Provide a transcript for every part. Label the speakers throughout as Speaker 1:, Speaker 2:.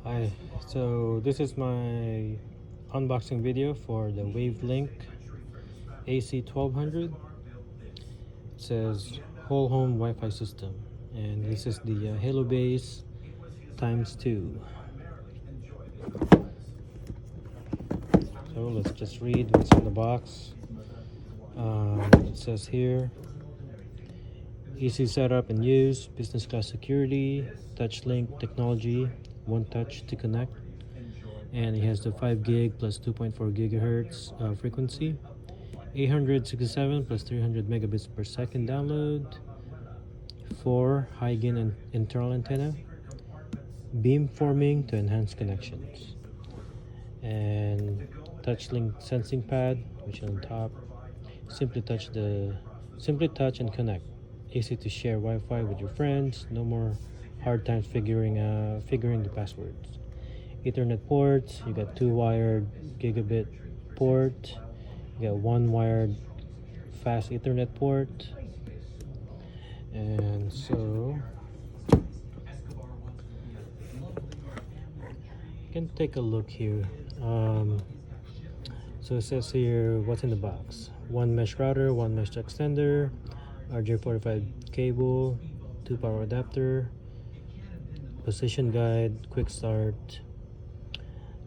Speaker 1: Hi, so this is my unboxing video for the Wavlink AC1200. It says whole home Wi-Fi system, and this is the Halo base ×2. So let's just read what's in the box. It says here, easy setup and use, business class security, touch link technology, one touch to connect, and it has the 5 gig plus 2.4 gigahertz frequency, 867 plus 300 megabits per second download, 4 high gain and internal antenna, beam forming to enhance connections, and touch link sensing pad, which is on top. Simply touch and connect. Easy to share Wi-Fi with your friends. No more hard times figuring the passwords. Ethernet ports. You got 2 wired gigabit port. You got 1 wired fast Ethernet port. And so you can take a look here. So it says here what's in the box: 1 mesh router, 1 mesh extender, RJ45 cable, 2 power adapter, position guide, quick start.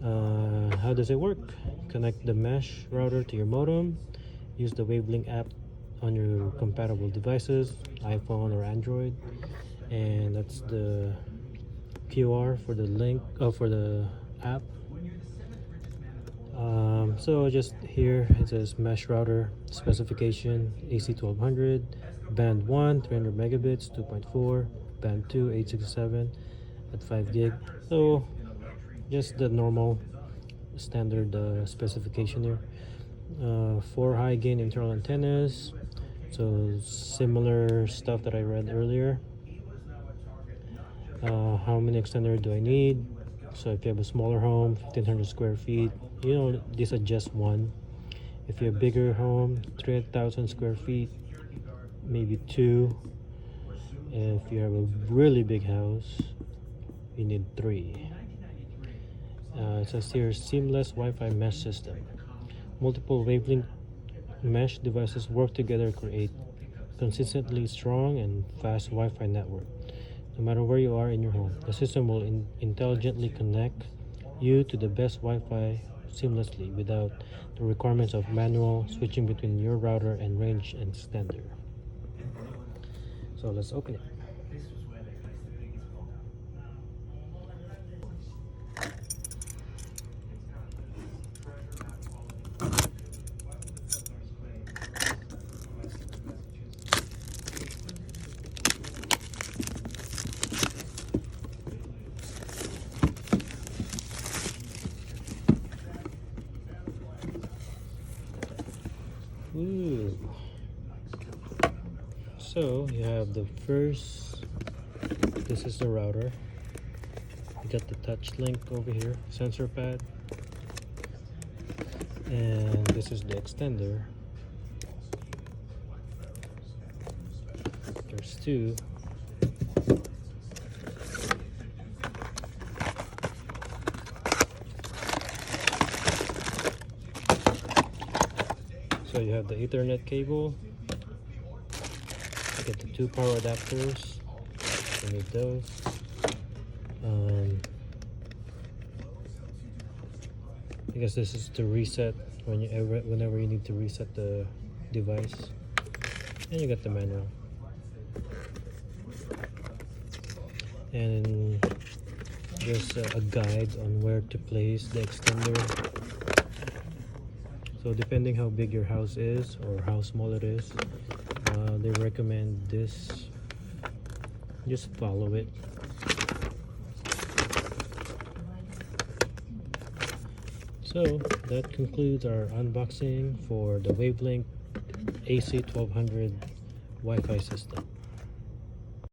Speaker 1: How does it work? Connect the mesh router to your modem. Use the Wavlink app on your compatible devices, iPhone or Android, and that's the QR for the link for the app. So just here it says mesh router specification: AC1200, band 1 300 megabits, 2.4, band 2 867 at 5 gig. So just the normal standard specification here. 4 high gain internal antennas, so similar stuff that I read earlier. How many extender do I need? So if you have a smaller home, 1500 square feet, this is just 1. If you have a bigger home, 3,000 square feet, maybe 2. And if you have a really big house, you need 3. It says here, seamless Wi-Fi mesh system. Multiple Wavlink mesh devices work together to create consistently strong and fast Wi-Fi network. No matter where you are in your home, the system will intelligently connect you to the best Wi-Fi seamlessly without the requirements of manual switching between your router and range extender. So let's open it. Ooh. So you have the first, this is the router. You got the touch link over here, sensor pad, and this is the extender. There's 2. So you have the Ethernet cable. You get the 2 power adapters. You need those. I guess this is to reset whenever you need to reset the device. And you got the manual. And there's a guide on where to place the extender. So depending how big your house is or how small it is, they recommend this. Just follow it. So that concludes our unboxing for the Wavlink AC1200 Wi-Fi system.